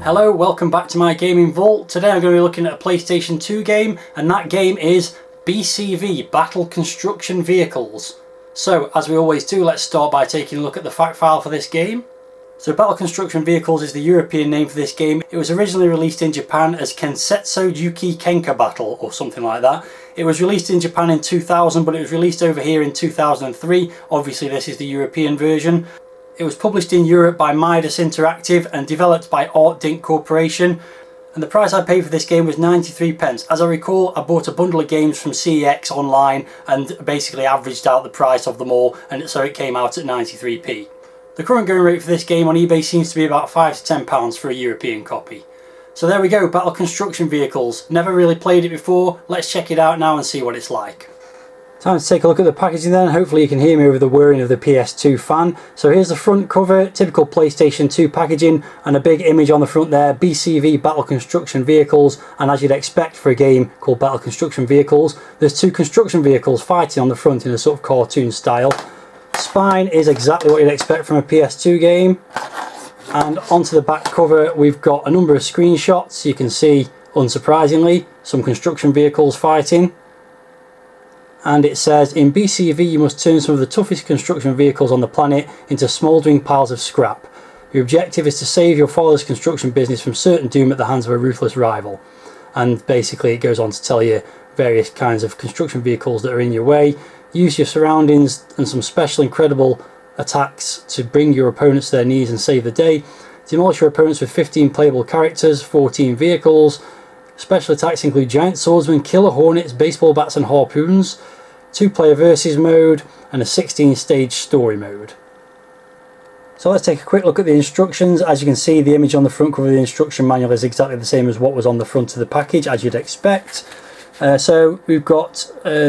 Hello, welcome back to my gaming vault. Today I'm going to be looking at a PlayStation 2 game, and that game is BCV, Battle Construction Vehicles. So, as we always do, let's start by taking a look at the fact file for this game. So Battle Construction Vehicles is the European name for this game. It was originally released in Japan as Kensetsu Yuki Kenka Battle or something like that. It was released in Japan in 2000, but it was released over here in 2003. Obviously this is the European version. It was published in Europe by Midas Interactive and developed by Art Dink Corporation. And the price I paid for this game was 93 pence. As I recall, I bought a bundle of games from CEX online and basically averaged out the price of them all, and so it came out at 93p. The current going rate for this game on eBay seems to be about £5 to £10 for a European copy. So there we go, Battle Construction Vehicles. Never really played it before. Let's check it out now and see what it's like. Time to take a look at the packaging then. Hopefully you can hear me over the whirring of the PS2 fan. So here's the front cover, typical PlayStation 2 packaging, and a big image on the front there, BCV Battle Construction Vehicles, and as you'd expect for a game called Battle Construction Vehicles, there's two construction vehicles fighting on the front in a sort of cartoon style. Spine is exactly what you'd expect from a PS2 game. And onto the back cover we've got a number of screenshots. You can see, unsurprisingly, some construction vehicles fighting. And it says, in BCV you must turn some of the toughest construction vehicles on the planet into smouldering piles of scrap. Your objective is to save your father's construction business from certain doom at the hands of a ruthless rival. And basically it goes on to tell you various kinds of construction vehicles that are in your way. Use your surroundings and some special incredible attacks to bring your opponents to their knees and save the day. Demolish your opponents with 15 playable characters, 14 vehicles. Special attacks include giant swordsmen, killer hornets, baseball bats and harpoons, 2-player versus mode, and a 16-stage story mode. So let's take a quick look at the instructions. As you can see, the image on the front cover of the instruction manual is exactly the same as what was on the front of the package, as you'd expect. So we've got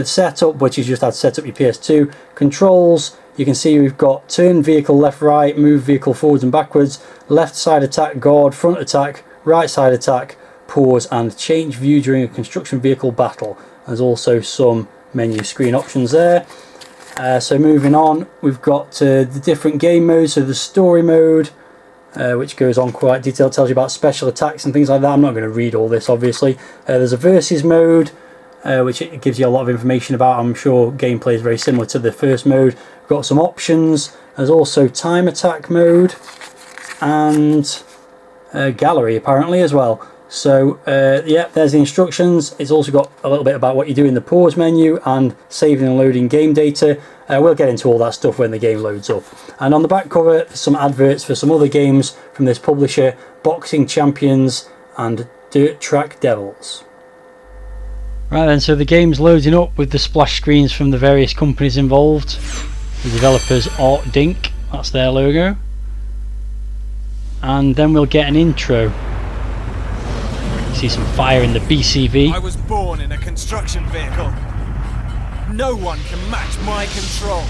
setup, which is just how to set up your PS2. Controls, you can see we've got turn vehicle left right, move vehicle forwards and backwards, left side attack, guard, front attack, right side attack, pause, and change view during a construction vehicle battle. There's also some menu screen options there. So moving on, we've got the different game modes. So the story mode, which goes on quite detailed, tells you about special attacks and things like that. I'm not going to read all this, obviously. There's a versus mode, which it gives you a lot of information about. I'm sure gameplay is very similar to the first mode. We've got some options. There's also time attack mode and gallery apparently as well. So yeah, there's the instructions. It's also got a little bit about what you do in the pause menu and saving and loading game data. We'll get into all that stuff when the game loads up. And on the back cover, some adverts for some other games from this publisher, Boxing Champions and Dirt Track Devils. Right then, so the game's loading up with the splash screens from the various companies involved. The developers Art Dink, that's their logo. And then we'll get an intro. See some fire in the BCV. I was born in a construction vehicle. No one can match my control.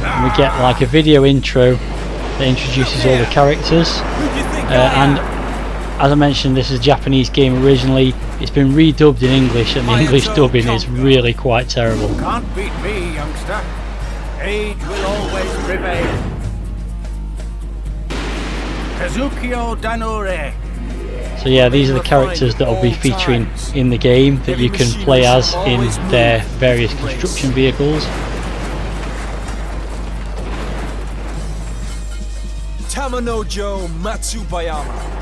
And we get like a video intro that introduces all the characters. And as I mentioned, this is a Japanese game originally. It's been redubbed in English, and the English dubbing is really quite terrible. Can't beat me, youngster. Age will always prevail. Kazukyo Danore. So yeah, these are the characters that will be featuring in the game that you can play as in their various construction vehicles. Tamanojo Matsubayama.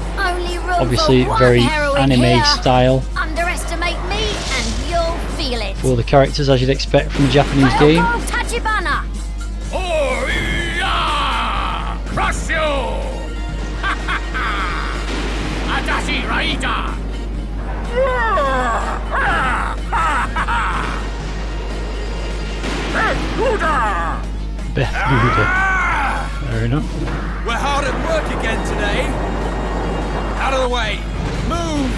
Obviously very anime style Underestimate me and you'll feel it. for all the characters, as you'd expect from a Japanese game. Tachibana. Oh yeah! Crush you! Adashi Raida! Beth Buda. Fair enough. We're hard at work again today. Out of the way. Move!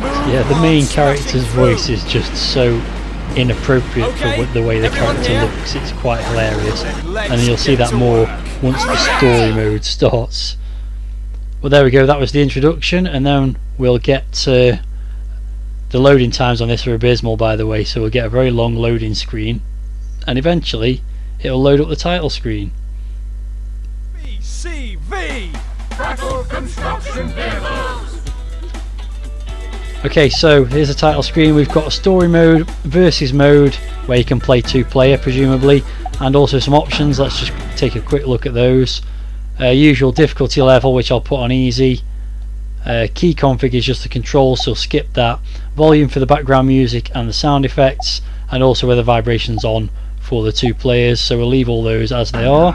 Move! Yeah, the main character's voice is just so inappropriate for the way the character looks. It's quite hilarious, and you'll see that more once the story mode starts. Well, there we go, that was the introduction, and then we'll get the loading times on this are abysmal, by the way, so we'll get a very long loading screen, and eventually it'll load up the title screen. BCV! Battle construction vehicles. Okay, so here's the title screen. We've got a story mode, versus mode, where you can play 2-player presumably, and also some options. Let's just take a quick look at those. Usual difficulty level, which I'll put on easy. Key config is just the controls, so skip that. Volume for the background music and the sound effects, and also whether vibrations on for the 2 players, so we'll leave all those as they are.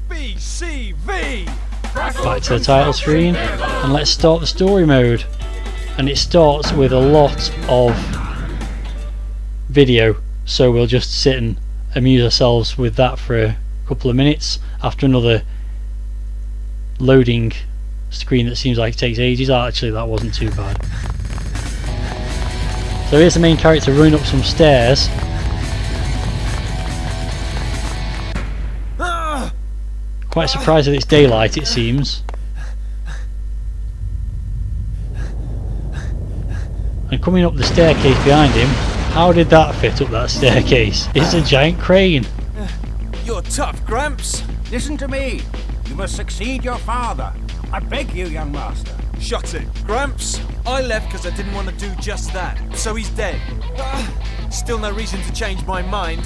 BCV! Back to the title screen, and let's start the story mode. And it starts with a lot of video, so we'll just sit and amuse ourselves with that for a couple of minutes after another loading screen that seems like it takes ages. Actually, that wasn't too bad. So here's the main character running up some stairs. Quite surprised that it's daylight, it seems. And coming up the staircase behind him, how did that fit up that staircase? It's a giant crane. You're tough, Gramps. Listen to me. You must succeed your father. I beg you, young master. Shut it. Gramps, I left because I didn't want to do just that. So he's dead. Still no reason to change my mind.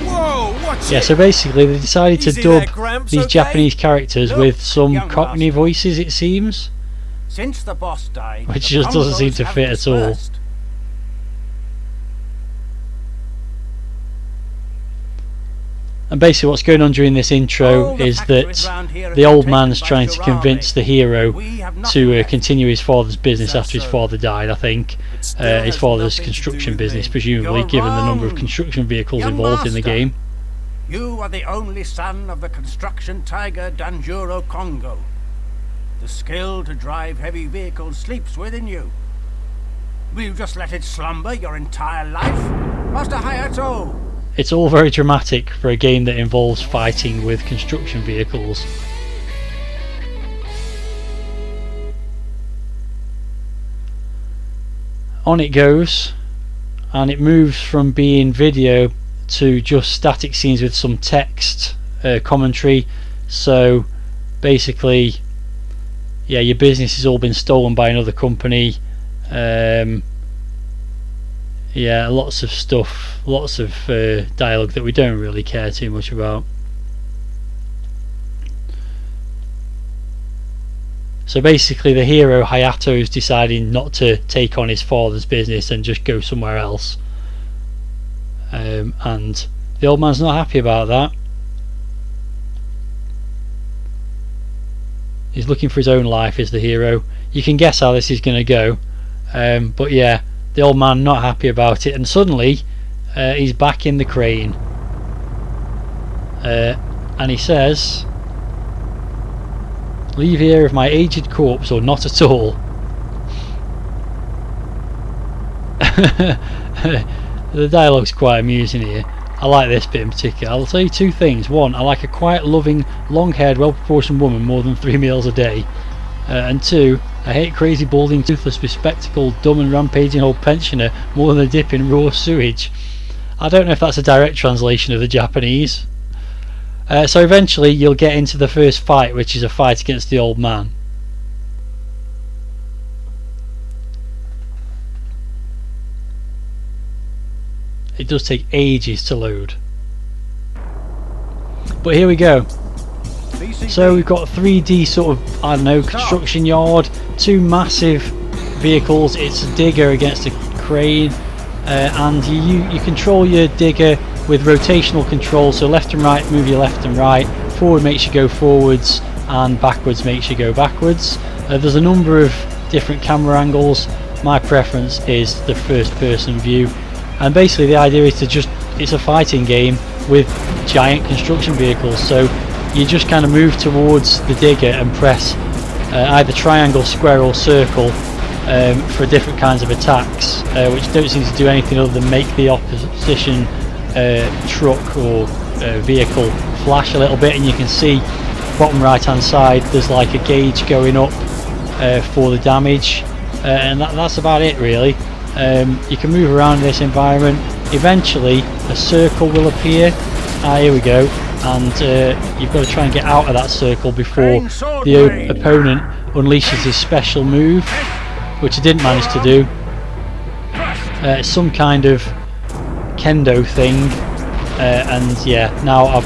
Whoa, watch it! Yeah, so basically they decided to Easy dub there, Gramps, these okay? Japanese characters Look, with some young Cockney master. voices, it seems. Since the boss died, Which the just doesn't seem Mongols to have fit at all. dispersed. And basically what's going on during this intro All the is factories that round here have the been old taken man's by trying to Sharave. convince the hero We have nothing to left. continue his father's business That's after his so. father died, I think. It still His has father's nothing to construction do with business, me. presumably, You're given the number of wrong, construction vehicles young involved in the master. game. You are the only son of the construction tiger Danjuro Congo. The skill to drive heavy vehicles sleeps within you. Will you just let it slumber your entire life? Master Hayato! It's all very dramatic for a game that involves fighting with construction vehicles. On it goes, and it moves from being video to just static scenes with some text commentary. So basically, yeah, your business has all been stolen by another company. Yeah, lots of stuff, lots of dialogue that we don't really care too much about. So basically the hero Hayato is deciding not to take on his father's business and just go somewhere else. And the old man's not happy about that. He's looking for his own life as the hero. You can guess how this is going to go. But yeah, the old man not happy about it, and suddenly he's back in the crane. And he says, "Leave here of my aged corpse or not at all." The dialogue's quite amusing here. I like this bit in particular. I'll tell you 2 things. 1, I like a quiet, loving, long-haired, well-proportioned woman more than 3 meals a day. And 2, I hate crazy, balding, toothless, bespectacled, dumb and rampaging old pensioner more than a dip in raw sewage. I don't know if that's a direct translation of the Japanese. So eventually you'll get into the first fight, which is a fight against the old man. It does take ages to load. But here we go. So we've got a 3D sort of, I don't know, construction yard, 2 massive vehicles. It's a digger against a crane, and you control your digger with rotational control. So left and right, move your left and right. Forward makes you go forwards, and backwards makes you go backwards. There's a number of different camera angles. My preference is the first person view, and basically the idea is to just, it's a fighting game with giant construction vehicles. So you just kind of move towards the digger and press either triangle, square or circle for different kinds of attacks, which don't seem to do anything other than make the opposition truck or vehicle flash a little bit. And you can see bottom right hand side there's like a gauge going up for the damage, and that's about it really. You can move around in this environment. Eventually a circle will appear Here we go. And you've got to try and get out of that circle before the opponent unleashes his special move, which I didn't manage to do. It's some kind of kendo thing, and yeah, now I've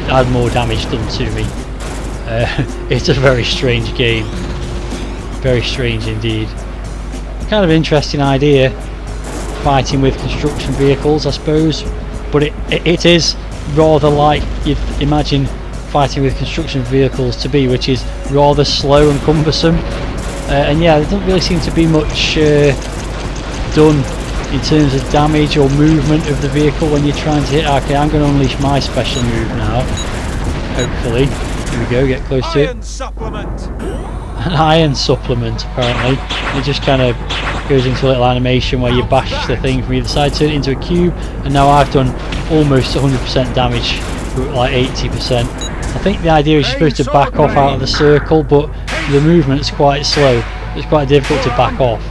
had more damage done to me. It's a very strange game, very strange indeed. Kind of interesting idea, fighting with construction vehicles, I suppose, but it is rather like you'd imagine fighting with construction vehicles to be, which is rather slow and cumbersome. And yeah, there doesn't really seem to be much done in terms of damage or movement of the vehicle when you're trying to hit. Okay, I'm going to unleash my special move now, hopefully. Here we go, get close to it. Iron supplement. An iron supplement, apparently. It just kind of goes into a little animation where you bash the thing from either side, turn it into a cube, and now I've done almost 100% damage, like 80%. I think the idea is you're supposed to back off out of the circle, but the movement's quite slow. It's quite difficult to back off.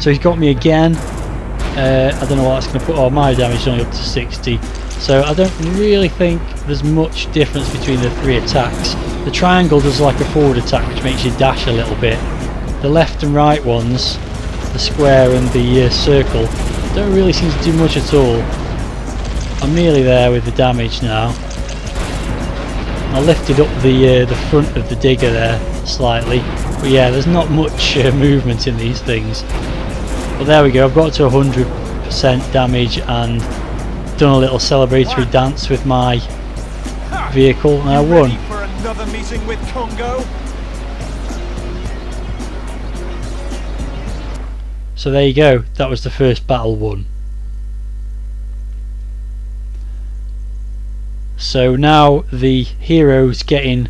So he's got me again. I don't know what that's going to put. Oh, my damage is only up to 60. So I don't really think there's much difference between the three attacks. The triangle does like a forward attack, which makes you dash a little bit. The left and right ones, the square and the circle, don't really seem to do much at all. I'm nearly there with the damage now. I lifted up the front of the digger there slightly, but yeah, there's not much movement in these things. But there we go, I've got to 100% damage and done a little celebratory dance with my vehicle, and I won. Ready for another meeting with Congo? So there you go, that was the first battle won. So now the hero's getting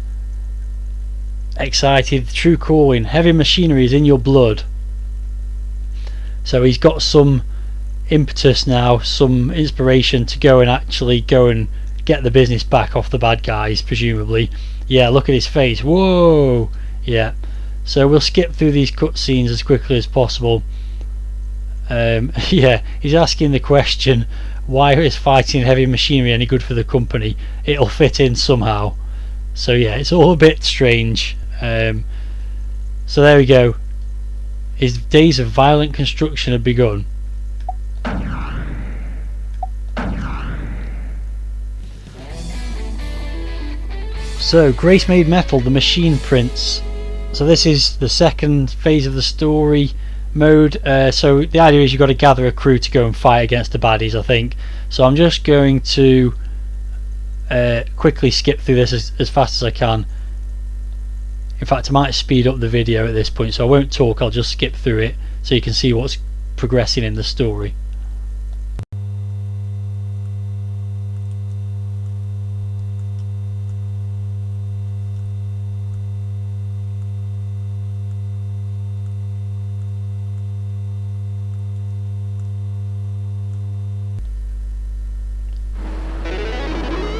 excited. The true calling, heavy machinery is in your blood. So he's got some impetus now, some inspiration to go and actually go and get the business back off the bad guys, presumably. Yeah, look at his face. Whoa! Yeah. So we'll skip through these cutscenes as quickly as possible. Yeah, he's asking the question, why is fighting heavy machinery any good for the company? It'll fit in somehow. So yeah, it's all a bit strange. So there we go. His days of violent construction have begun. So, Grace Made Metal, the Machine Prince. So this is the second phase of the story mode. So the idea is you've got to gather a crew to go and fight against the baddies, I think. So I'm just going to quickly skip through this as fast as I can. In fact, I might speed up the video at this point, so I won't talk, I'll just skip through it so you can see what's progressing in the story.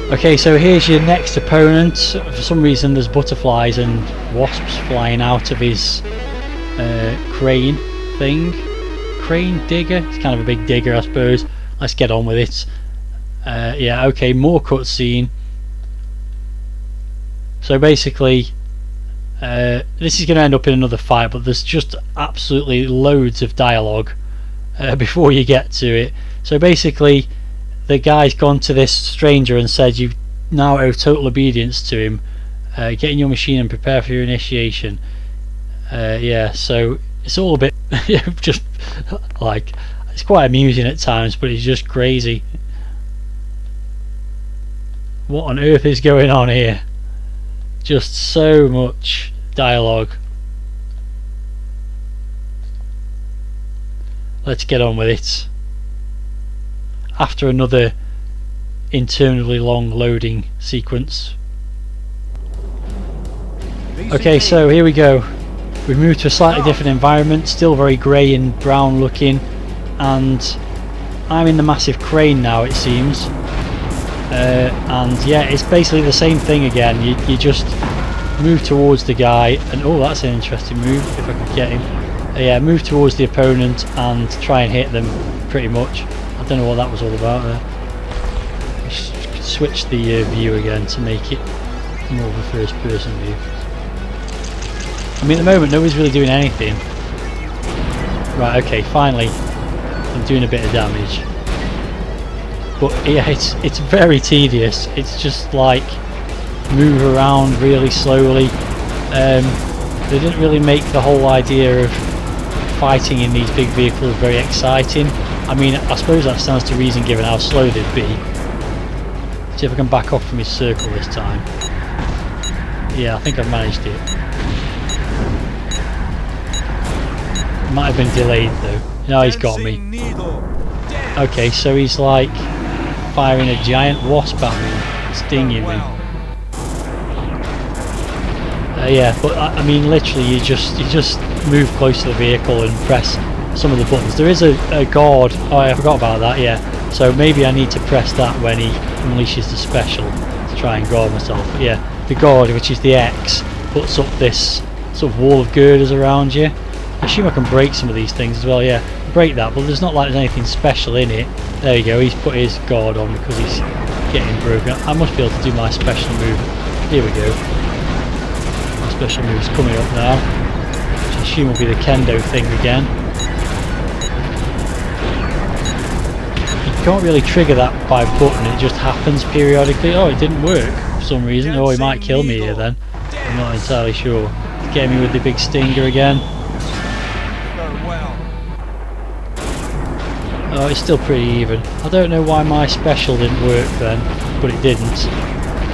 Okay, so here's your next opponent. For some reason there's butterflies and wasps flying out of his crane thing. Crane digger? It's kind of a big digger, I suppose. Let's get on with it. Yeah, okay, more cutscene. So basically, this is going to end up in another fight, but there's just absolutely loads of dialogue before you get to it. So basically, the guy's gone to this stranger and said you now owe total obedience to him. Get in your machine and prepare for your initiation. Yeah, so it's all a bit just like, it's quite amusing at times, but it's just crazy. What on earth is going on here? Just so much dialogue. Let's get on with it. After another interminably long loading sequence. Okay, so here we go. We've moved to a slightly different environment, still very grey and brown looking, and I'm in the massive crane now, it seems. And yeah, it's basically the same thing again. You just move towards the guy, and oh, that's an interesting move if I could get him. Yeah, move towards the opponent and try and hit them, pretty much. I don't know what that was all about there. switch the view again to make it more of a first person view. I mean, at the moment nobody's really doing anything. Right, okay, finally I'm doing a bit of damage. But yeah, it's very tedious. It's just like move around really slowly. They didn't really make the whole idea of fighting in these big vehicles very exciting. I mean, I suppose that stands to reason given how slow they'd be. See if I can back off from his circle this time. Yeah, I think I've managed it. Might have been delayed though. Now he's got me. Okay, so he's like firing a giant wasp at me, stinging me. Yeah, but I mean, literally, you just move close to the vehicle and press some of the buttons. There is a guard. Oh, I forgot about that. Yeah, so maybe I need to press that when he unleashes the special to try and guard myself. But yeah, the guard, which is the X, puts up this sort of wall of girders around you. I assume I can break some of these things as well. Yeah, break that, but there's not like there's anything special in it. There you go. He's put his guard on because he's getting broken. I must be able to do my special move. Here we go. Special moves coming up now, which I assume will be the kendo thing again. You can't really trigger that by button, it just happens periodically. Oh, it didn't work for some reason. Oh, he might kill me here then. I'm not entirely sure. He's getting me with the big stinger again. Oh, it's still pretty even. I don't know why my special didn't work then, but it didn't.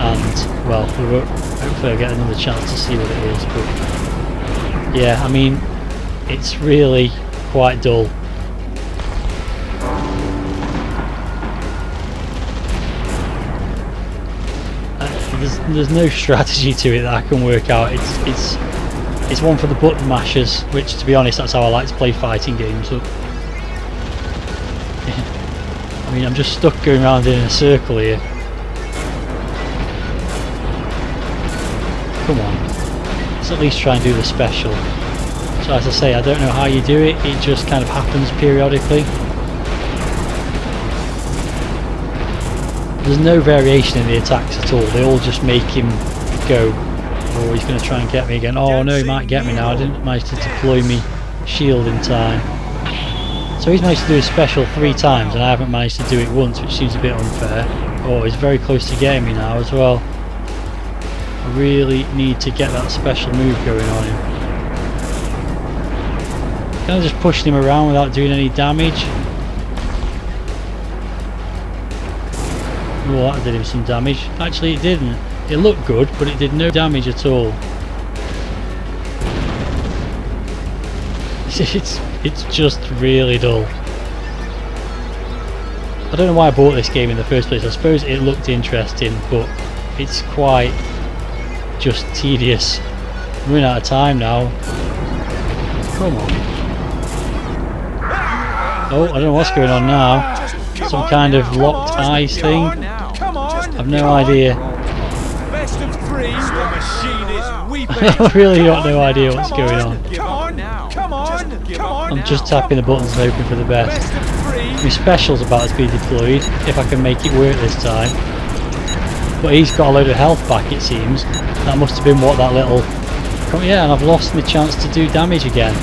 And, well, hopefully I'll get another chance to see what it is, but yeah, I mean, it's really quite dull. There's no strategy to it that I can work out. It's one for the button mashers, which, to be honest, that's how I like to play fighting games. But I mean, I'm just stuck going around in a circle here. Come on, let's at least try and do the special. So as I say, I don't know how you do it, it just kind of happens periodically. There's no variation in the attacks at all, they all just make him go, oh, he's going to try and get me again. Oh no, he might get me now, I didn't manage to deploy me shield in time. So he's managed to do a special 3 times and I haven't managed to do it once, which seems a bit unfair. Oh, he's very close to getting me now as well. I really need to get that special move going on him. Kind of just pushing him around without doing any damage. Oh, that did him some damage. Actually, it didn't. It looked good, but it did no damage at all. It's just really dull. I don't know why I bought this game in the first place. I suppose it looked interesting, but it's quite just tedious. I'm running out of time now. Come on. Oh, I don't know what's going on now. Some kind of locked eyes thing. I've no idea. Best of 3. The machine is weeping. I really got no idea what's going on. Come on. I'm just tapping the buttons and hoping for the best. My special's about to be deployed, if I can make it work this time. But he's got a load of health back, it seems. That must have been what that little... Yeah, and I've lost my chance to do damage again.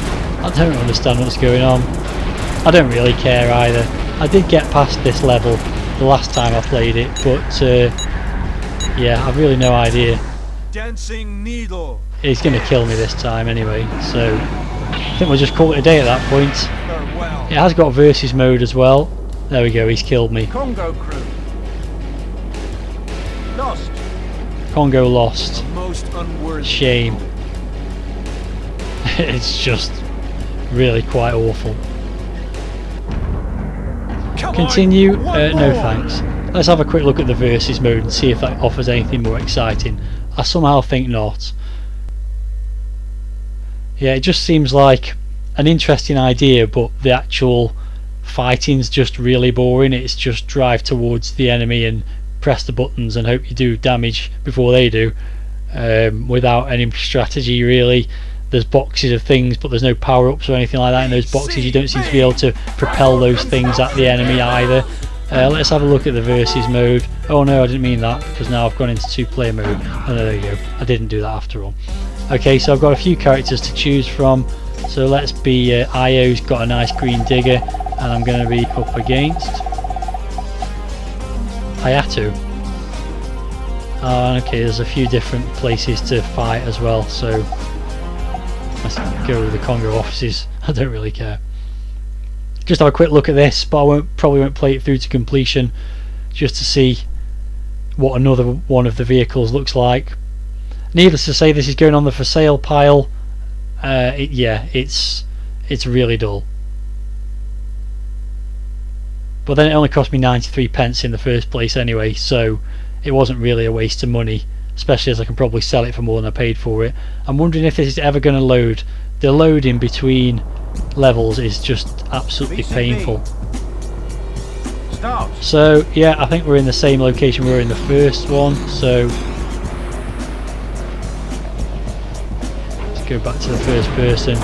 I don't understand what's going on. I don't really care either. I did get past this level the last time I played it, but yeah, I've really no idea. Dancing needle. He's going to kill me this time anyway, so I think we'll just call it a day at that point. Farewell. It has got versus mode as well. There we go, he's killed me. Congo crew. Lost. Congo lost. Most unworthy. Shame. It's just really quite awful. Continue? No thanks. Let's have a quick look at the versus mode and see if that offers anything more exciting. I somehow think not. Yeah, it just seems like an interesting idea, but the actual fighting's just really boring. It's just drive towards the enemy and press the buttons and hope you do damage before they do, without any strategy really. There's boxes of things, but there's no power-ups or anything like that in those boxes. You don't seem to be able to propel those things at the enemy either. Let's have a look at the versus mode. Oh no, I didn't mean that, because now I've gone into 2-player mode. Oh, there you go. I didn't do that after all. Okay, so I've got a few characters to choose from. So let's be Io's got a nice green digger, and I'm going to be up against Hayato. Okay, there's a few different places to fight as well, so let's go with the Congo offices. I don't really care. Just have a quick look at this, but I probably won't play it through to completion, just to see what another one of the vehicles looks like. Needless to say, this is going on the for sale pile. Yeah, it's really dull. But then it only cost me 93 pence in the first place anyway, so it wasn't really a waste of money, especially as I can probably sell it for more than I paid for it. I'm wondering if this is ever going to load. The loading between levels is just absolutely BCV. painful. Start. So yeah, I think we're in the same location we were in the first one, so let's go back to the first person.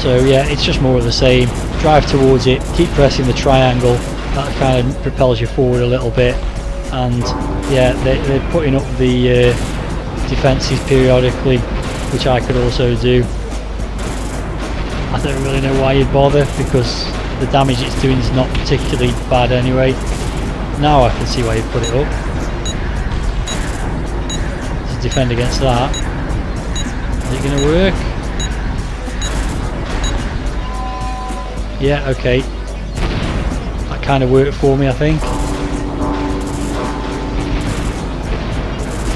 So yeah, it's just more of the same. Drive towards it, keep pressing the triangle, that kind of propels you forward a little bit, and yeah, they're putting up the defences periodically, which I could also do. I don't really know why you'd bother, because the damage it's doing is not particularly bad anyway. Now I can see why you put it up, to defend against that. Is it going to work? Yeah, okay. That kind of worked for me, I think.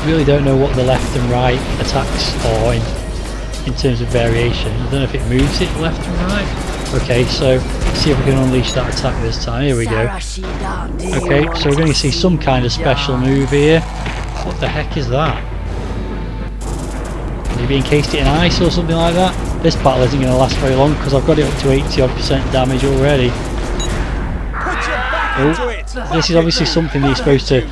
Really don't know what the left and right attacks are in terms of variation. I don't know if it moves it left and right. Okay, so let's see if we can unleash that attack this time. Here we go. Okay, so we're going to see some kind of special move here. What the heck is that? Maybe encased it in ice or something like that. This battle isn't going to last very long because I've got it up to 80% damage already. Oh, this is obviously something that you're supposed to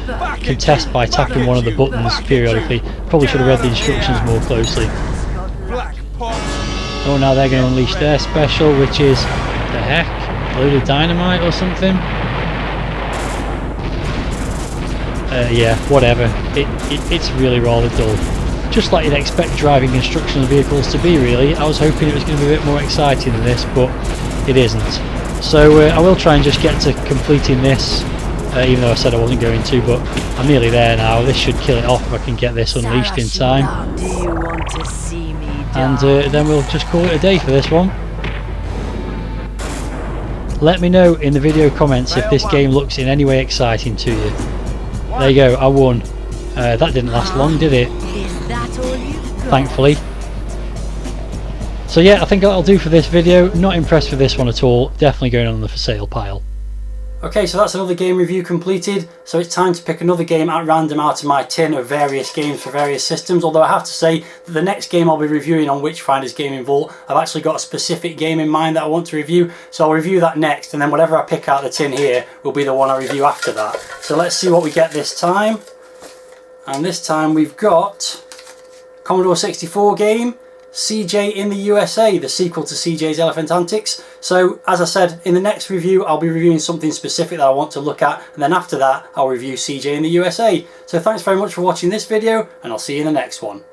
contest by tapping one of the buttons periodically. Probably should have read the instructions more closely. Oh, now they're going to unleash their special, which is, the heck? A load of dynamite or something? Yeah, whatever. It's really rather dull. Just like you'd expect driving construction vehicles to be, really. I was hoping it was going to be a bit more exciting than this, but it isn't. So I will try and just get to completing this, even though I said I wasn't going to, but I'm nearly there now. This should kill it off if I can get this unleashed in time. And then we'll just call it a day for this one. Let me know in the video comments if this game looks in any way exciting to you. There you go, I won. That didn't last long, did it? Thankfully. So yeah, I think that'll do for this video. Not impressed with this one at all. Definitely going on the for sale pile. Okay, so that's another game review completed. So it's time to pick another game at random out of my tin of various games for various systems. Although I have to say that the next game I'll be reviewing on Witchfinder's Gaming Vault, I've actually got a specific game in mind that I want to review. So I'll review that next, and then whatever I pick out of the tin here will be the one I review after that. So let's see what we get this time. And this time we've got Commodore 64 game, CJ in the USA, the sequel to CJ's Elephant Antics. So as I said, in the next review I'll be reviewing something specific that I want to look at, and then after that I'll review CJ in the USA. So thanks very much for watching this video, and I'll see you in the next one.